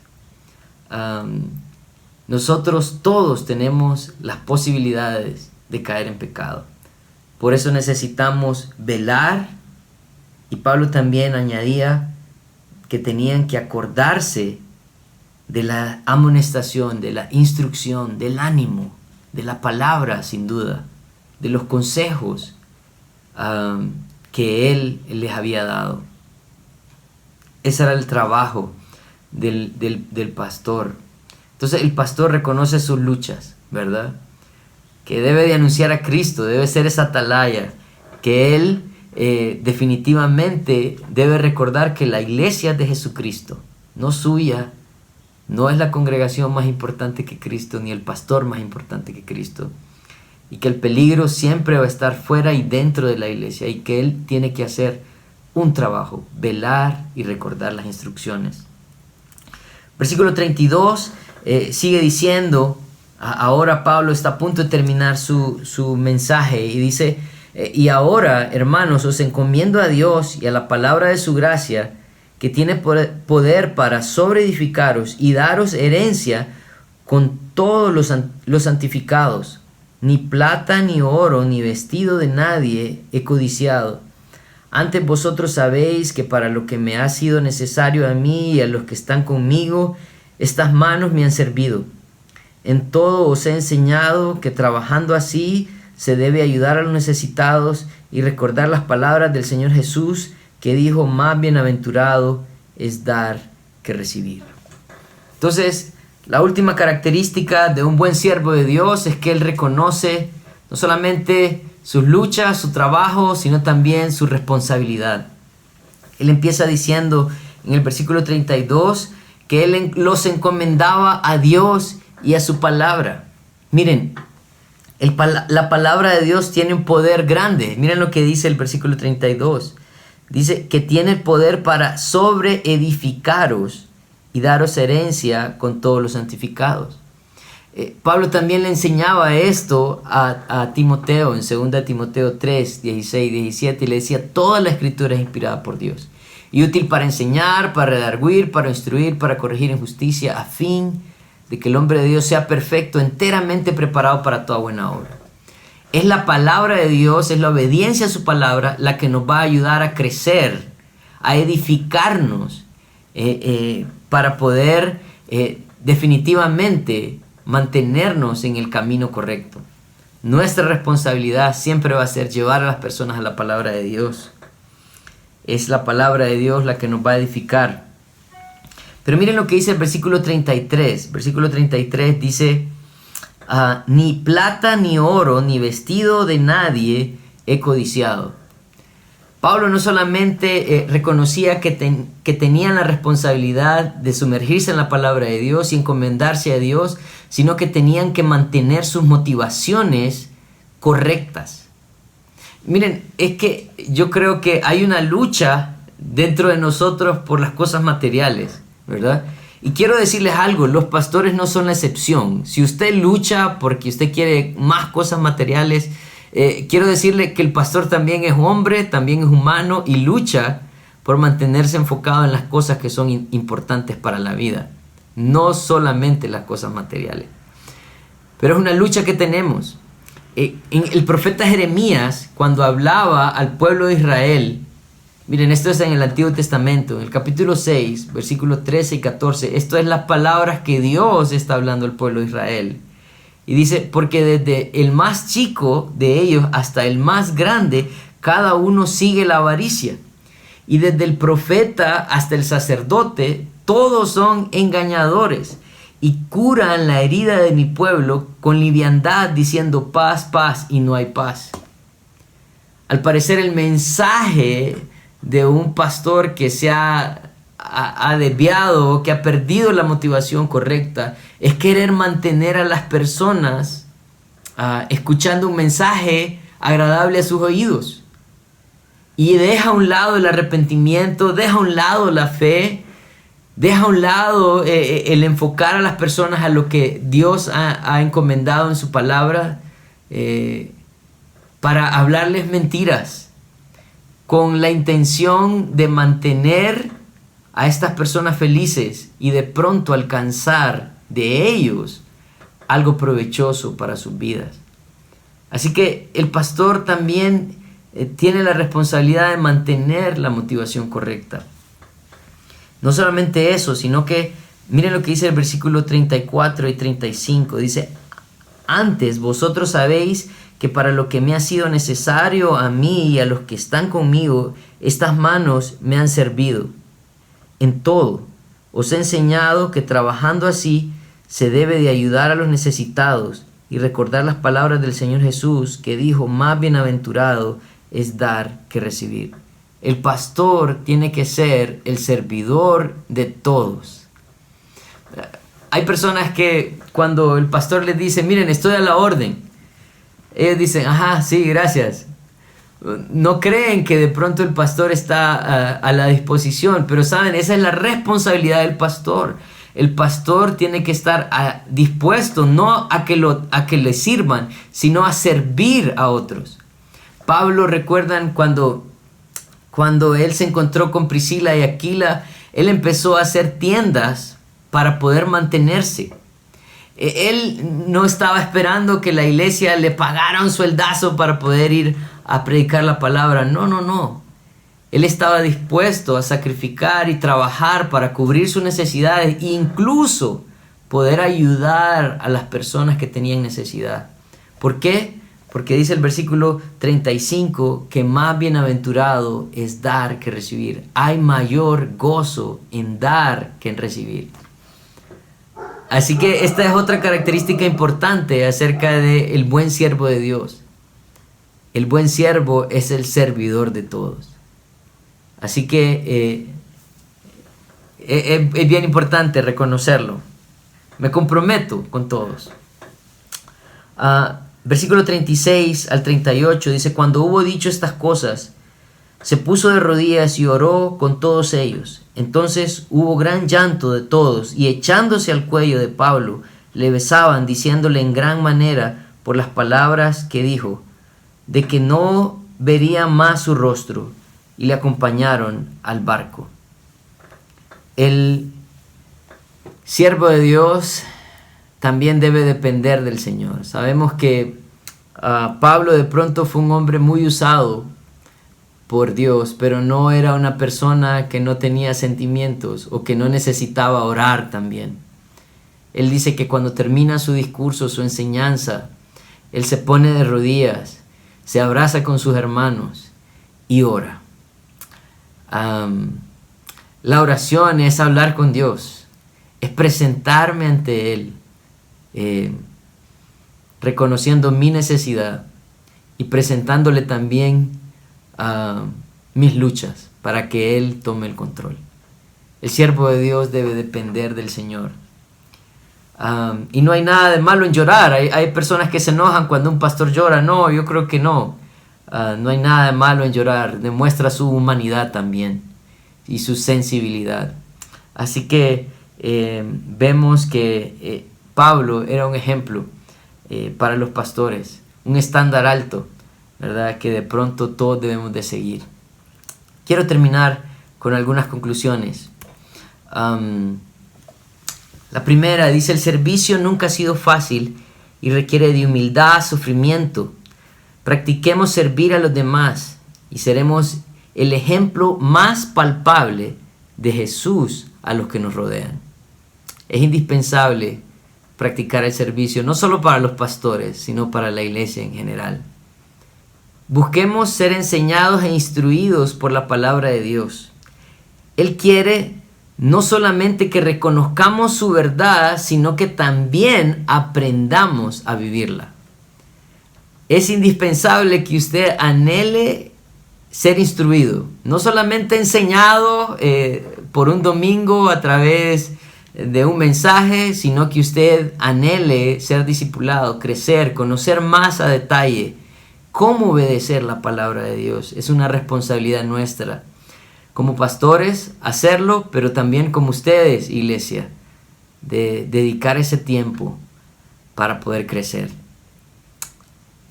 Nosotros todos tenemos las posibilidades de caer en pecado. Por eso necesitamos velar, y Pablo también añadía que tenían que acordarse de la amonestación, de la instrucción, del ánimo, de la palabra, sin duda, de los consejos que él les había dado. Ese era el trabajo del pastor. Entonces el pastor reconoce sus luchas, ¿verdad? Que debe de anunciar a Cristo, debe ser esa atalaya, que él definitivamente debe recordar que la iglesia es de Jesucristo, no suya, no es la congregación más importante que Cristo, ni el pastor más importante que Cristo, y que el peligro siempre va a estar fuera y dentro de la iglesia, y que él tiene que hacer un trabajo, velar y recordar las instrucciones. Versículo 32 sigue diciendo, ahora Pablo está a punto de terminar su mensaje y dice, y ahora, hermanos, os encomiendo a Dios y a la palabra de su gracia, que tiene poder para sobreedificaros y daros herencia con todos los santificados. Ni plata, ni oro, ni vestido de nadie he codiciado. Antes vosotros sabéis que para lo que me ha sido necesario a mí y a los que están conmigo, estas manos me han servido. En todo os he enseñado que trabajando así se debe ayudar a los necesitados y recordar las palabras del Señor Jesús, que dijo: más bienaventurado es dar que recibir. Entonces, la última característica de un buen siervo de Dios es que él reconoce no solamente sus luchas, su trabajo, sino también su responsabilidad. Él empieza diciendo en el versículo 32 que él los encomendaba a Dios y a su palabra. Miren, la palabra de Dios tiene un poder grande. Miren lo que dice el versículo 32. Dice que tiene el poder para sobreedificaros y daros herencia con todos los santificados. Pablo también le enseñaba esto a Timoteo en 2 Timoteo 3, 16, 17, y le decía: toda la escritura es inspirada por Dios y útil para enseñar, para redarguir, para instruir, para corregir en justicia, a fin de que el hombre de Dios sea perfecto, enteramente preparado para toda buena obra. Es la palabra de Dios, es la obediencia a su palabra la que nos va a ayudar a crecer, a edificarnos, para poder definitivamente mantenernos en el camino correcto. Nuestra responsabilidad siempre va a ser llevar a las personas a la palabra de Dios. Es la palabra de Dios la que nos va a edificar. Pero miren lo que dice el versículo 33. Versículo 33 dice: ni plata, ni oro, ni vestido de nadie he codiciado. Pablo no solamente reconocía que tenían la responsabilidad de sumergirse en la palabra de Dios y encomendarse a Dios, sino que tenían que mantener sus motivaciones correctas. Miren, es que yo creo que hay una lucha dentro de nosotros por las cosas materiales, ¿verdad? Y quiero decirles algo: los pastores no son la excepción. Si usted lucha porque usted quiere más cosas materiales, quiero decirle que el pastor también es hombre, también es humano y lucha por mantenerse enfocado en las cosas que son importantes para la vida, no solamente las cosas materiales. Pero es una lucha que tenemos. El profeta Jeremías, cuando hablaba al pueblo de Israel, miren, esto es en el Antiguo Testamento, en el capítulo 6, versículos 13 y 14, esto es las palabras que Dios está hablando al pueblo de Israel. Y dice: porque desde el más chico de ellos hasta el más grande, cada uno sigue la avaricia. Y desde el profeta hasta el sacerdote, todos son engañadores y curan la herida de mi pueblo con liviandad, diciendo: paz, paz, y no hay paz. Al parecer, el mensaje de un pastor que se ha desviado, que ha perdido la motivación correcta, es querer mantener a las personas escuchando un mensaje agradable a sus oídos, y deja a un lado el arrepentimiento, deja a un lado la fe, deja a un lado el enfocar a las personas a lo que Dios ha encomendado en su palabra, para hablarles mentiras con la intención de mantener a estas personas felices y de pronto alcanzar de ellos algo provechoso para sus vidas. Así que el pastor también tiene la responsabilidad de mantener la motivación correcta. No solamente eso, sino que miren lo que dice el versículo 34 y 35. Dice: antes vosotros sabéis que para lo que me ha sido necesario a mí y a los que están conmigo, estas manos me han servido. En todo os he enseñado que trabajando así se debe de ayudar a los necesitados y recordar las palabras del Señor Jesús, que dijo: más bienaventurado es dar que recibir. El pastor tiene que ser el servidor de todos. Hay personas que cuando el pastor les dice: miren, estoy a la orden, ellos dicen: ajá, sí, gracias. No creen que de pronto el pastor está a la disposición, pero saben, esa es la responsabilidad del pastor. El pastor tiene que estar dispuesto no a que le sirvan, sino a servir a otros. Pablo, recuerdan cuando él se encontró con Priscila y Aquila, él empezó a hacer tiendas para poder mantenerse. Él no estaba esperando que la iglesia le pagara un sueldazo para poder ir a predicar la palabra. No. Él estaba dispuesto a sacrificar y trabajar para cubrir sus necesidades e incluso poder ayudar a las personas que tenían necesidad. ¿Por qué? Porque dice el versículo 35 que más bienaventurado es dar que recibir. Hay mayor gozo en dar que en recibir. Así que esta es otra característica importante acerca del buen siervo de Dios. El buen siervo es el servidor de todos. Así que es bien importante reconocerlo. Me comprometo con todos. Versículo 36 al 38 dice: cuando hubo dicho estas cosas, se puso de rodillas y oró con todos ellos. Entonces hubo gran llanto de todos, y echándose al cuello de Pablo, le besaban, diciéndole en gran manera por las palabras que dijo, de que no vería más su rostro, y le acompañaron al barco. El siervo de Dios también debe depender del Señor. Sabemos que Pablo de pronto fue un hombre muy usado por Dios, pero no era una persona que no tenía sentimientos o que no necesitaba orar también. Él dice que cuando termina su discurso, su enseñanza, él se pone de rodillas, se abraza con sus hermanos y ora. La oración es hablar con Dios, es presentarme ante Él, reconociendo mi necesidad y presentándole también mis luchas para que Él tome el control. El siervo de Dios debe depender del Señor. Y no hay nada de malo en llorar. Hay personas que se enojan cuando un pastor llora. No, yo creo que no. No hay nada de malo en llorar. Demuestra su humanidad también y su sensibilidad. Así que vemos que Pablo era un ejemplo para los pastores, un estándar alto, ¿verdad? Que de pronto todos debemos de seguir. Quiero terminar con algunas conclusiones. La primera dice: el servicio nunca ha sido fácil y requiere de humildad, sufrimiento. Practiquemos servir a los demás y seremos el ejemplo más palpable de Jesús a los que nos rodean. Es indispensable practicar el servicio, no solo para los pastores, sino para la iglesia en general. Busquemos ser enseñados e instruidos por la palabra de Dios. Él quiere no solamente que reconozcamos su verdad, sino que también aprendamos a vivirla. Es indispensable que usted anhele ser instruido, no solamente enseñado por un domingo a través de un mensaje, sino que usted anhele ser discipulado, crecer, conocer más a detalle cómo obedecer la palabra de Dios. Es una responsabilidad nuestra como pastores hacerlo, pero también como ustedes, iglesia, de dedicar ese tiempo para poder crecer.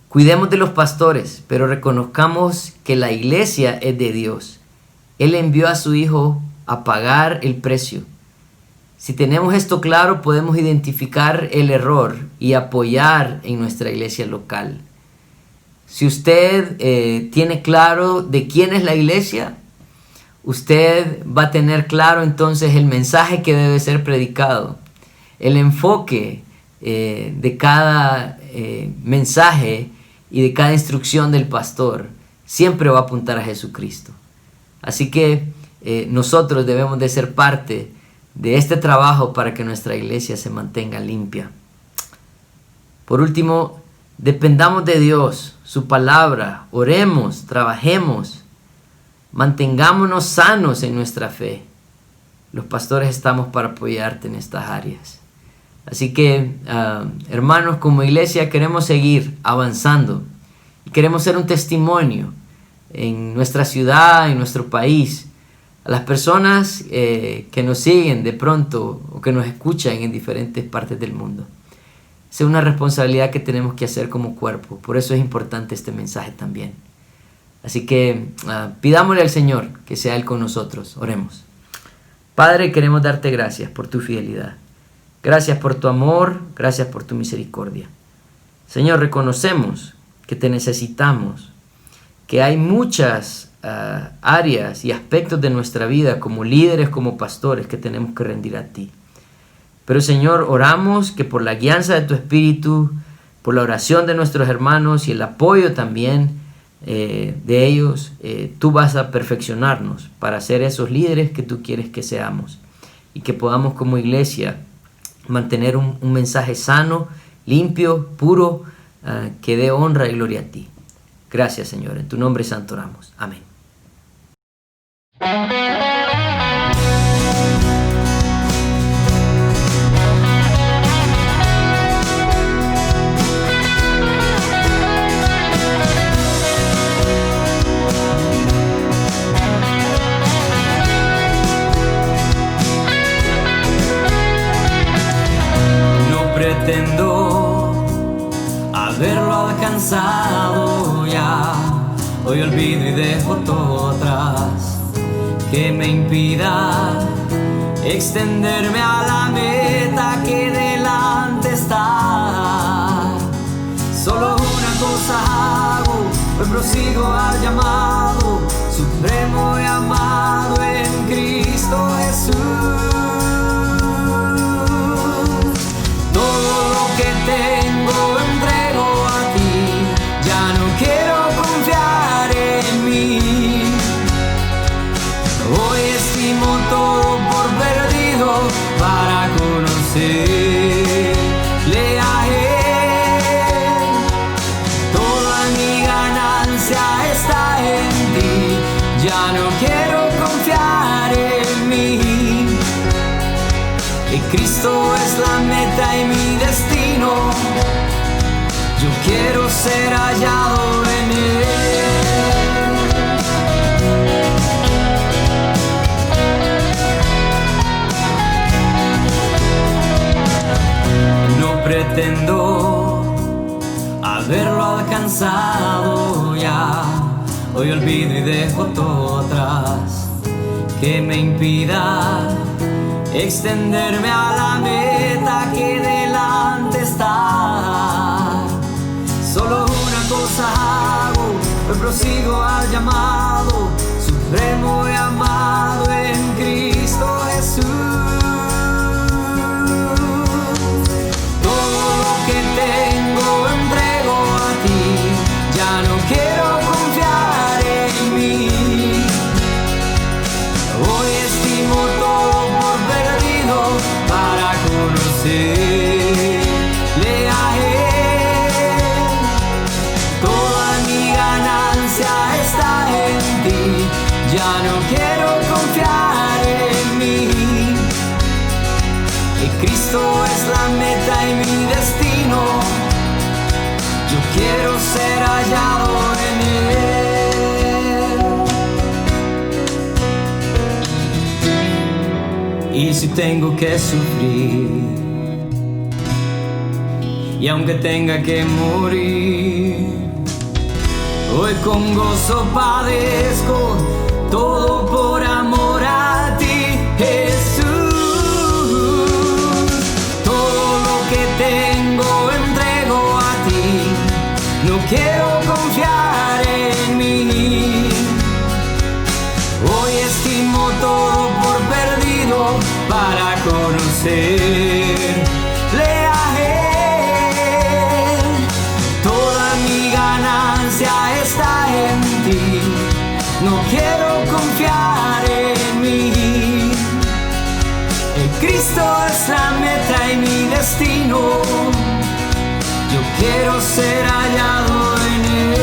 Cuidemos de los pastores, pero reconozcamos que la iglesia es de Dios. Él envió a su Hijo a pagar el precio. Si tenemos esto claro, podemos identificar el error y apoyar en nuestra iglesia local. Si usted tiene claro de quién es la iglesia, usted va a tener claro entonces el mensaje que debe ser predicado. El enfoque de cada mensaje y de cada instrucción del pastor siempre va a apuntar a Jesucristo. Así que nosotros debemos de ser parte de este trabajo para que nuestra iglesia se mantenga limpia. Por último, dependamos de Dios, su palabra, oremos, trabajemos, mantengámonos sanos en nuestra fe. Los pastores estamos para apoyarte en estas áreas. Así que, hermanos, como iglesia queremos seguir avanzando y queremos ser un testimonio en nuestra ciudad, en nuestro país, a las personas que nos siguen de pronto o que nos escuchan en diferentes partes del mundo. Es una responsabilidad que tenemos que hacer como cuerpo. Por eso es importante este mensaje también. Así que pidámosle al Señor que sea Él con nosotros. Oremos. Padre, queremos darte gracias por tu fidelidad. Gracias por tu amor, gracias por tu misericordia. Señor, reconocemos que te necesitamos, que hay muchas áreas y aspectos de nuestra vida como líderes, como pastores, que tenemos que rendir a ti. Pero Señor, oramos que por la guianza de tu Espíritu, por la oración de nuestros hermanos y el apoyo también de ellos, tú vas a perfeccionarnos para ser esos líderes que tú quieres que seamos y que podamos como iglesia mantener un mensaje sano, limpio, puro, que dé honra y gloria a ti. Gracias, Señor. En tu nombre santo oramos. Amén. Pretendo haberlo alcanzado ya. Hoy olvido y dejo todo atrás que me impida extenderme a la meta que delante está. Solo una cosa hago, hoy prosigo al llamado supremo y amado en Cristo Jesús. Tengo, entrego a ti, ya no quiero confiar en mí. Hoy estimo todo por perdido para conocerle a Él. Toda mi ganancia está en ti, ya no quiero confiar en mí. Que Cristo es la meta y mi destino. Yo quiero ser hallado en Él. No pretendo haberlo alcanzado ya. Hoy olvido y dejo todo atrás que me impida extenderme a la meta que delante está. Solo una cosa hago, hoy prosigo al llamado supremo y amado en Cristo Jesús. Todo lo que tengo entrego a ti, ya no quiero confiar en mí. Hoy estimo todo por perdido para conocerle a Él. Toda mi ganancia está en ti, ya no quiero confiar en mí. Que Cristo es la meta y mi destino, yo quiero ser hallado en Él. Y si tengo que sufrir, y aunque tenga que morir, hoy con gozo padezco, todo por amor a ti, Jesús. Todo lo que tengo entrego a ti, no quiero confiar en mí. Hoy estimo todo por perdido para conocerle a Él. Toda mi ganancia está en ti, no quiero confiar en mí. Cristo es la meta y mi destino, yo quiero ser hallado en Él.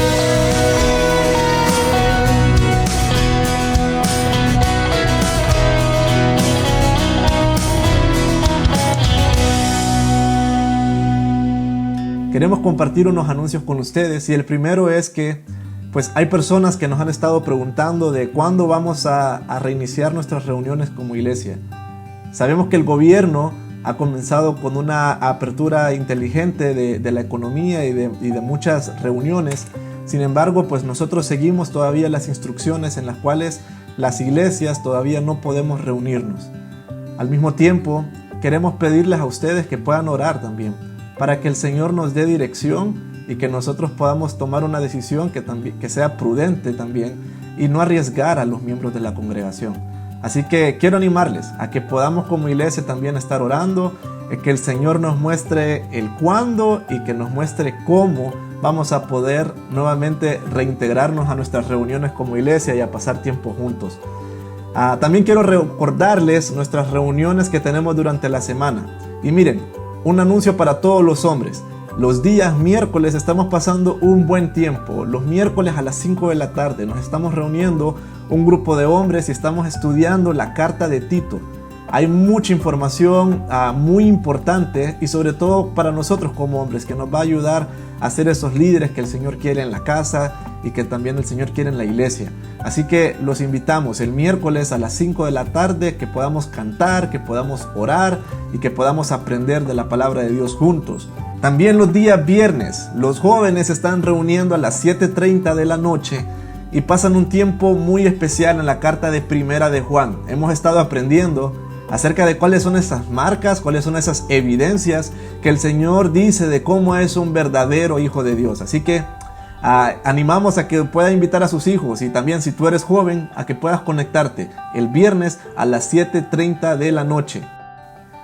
Queremos compartir unos anuncios con ustedes y el primero es que pues hay personas que nos han estado preguntando de cuándo vamos a reiniciar nuestras reuniones como iglesia. Sabemos que el gobierno ha comenzado con una apertura inteligente de la economía y de muchas reuniones. Sin embargo, pues nosotros seguimos todavía las instrucciones en las cuales las iglesias todavía no podemos reunirnos. Al mismo tiempo, queremos pedirles a ustedes que puedan orar también, para que el Señor nos dé dirección y que nosotros podamos tomar una decisión que sea prudente también y no arriesgar a los miembros de la congregación. Así que quiero animarles a que podamos como iglesia también estar orando, que el Señor nos muestre el cuándo y que nos muestre cómo vamos a poder nuevamente reintegrarnos a nuestras reuniones como iglesia y a pasar tiempo juntos. También quiero recordarles nuestras reuniones que tenemos durante la semana. Y miren, un anuncio para todos los hombres. Los días miércoles estamos pasando un buen tiempo. Los miércoles a las 5 de la tarde nos estamos reuniendo un grupo de hombres y estamos estudiando la carta de Tito. Hay mucha información muy importante y sobre todo para nosotros como hombres que nos va a ayudar a ser esos líderes que el Señor quiere en la casa y que también el Señor quiere en la iglesia. Así que los invitamos el miércoles a las 5 de la tarde, que podamos cantar, que podamos orar y que podamos aprender de la palabra de Dios juntos. También los días viernes, los jóvenes se están reuniendo a las 7:30 de la noche y pasan un tiempo muy especial en la carta de Primera de Juan. Hemos estado aprendiendo acerca de cuáles son esas marcas, cuáles son esas evidencias que el Señor dice de cómo es un verdadero hijo de Dios. Así que animamos a que pueda invitar a sus hijos y también si tú eres joven a que puedas conectarte el viernes a las 7:30 de la noche.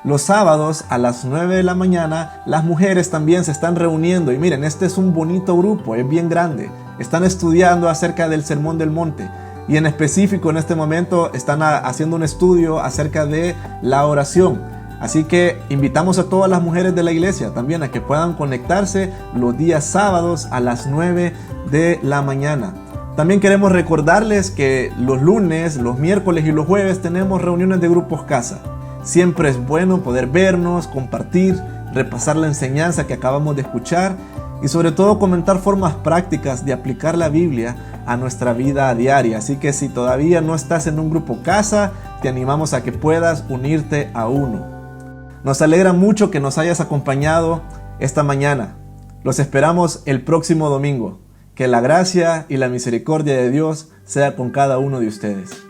Los sábados a las 9 de la mañana las mujeres también se están reuniendo y miren, este es un bonito grupo, es bien grande. Están estudiando acerca del Sermón del Monte y en específico en este momento están haciendo un estudio acerca de la oración. Así que invitamos a todas las mujeres de la iglesia también a que puedan conectarse los días sábados a las 9 de la mañana. También queremos recordarles que los lunes, los miércoles y los jueves tenemos reuniones de grupos casa. Siempre es bueno poder vernos, compartir, repasar la enseñanza que acabamos de escuchar y sobre todo comentar formas prácticas de aplicar la Biblia a nuestra vida diaria. Así que si todavía no estás en un grupo casa, te animamos a que puedas unirte a uno. Nos alegra mucho que nos hayas acompañado esta mañana. Los esperamos el próximo domingo. Que la gracia y la misericordia de Dios sea con cada uno de ustedes.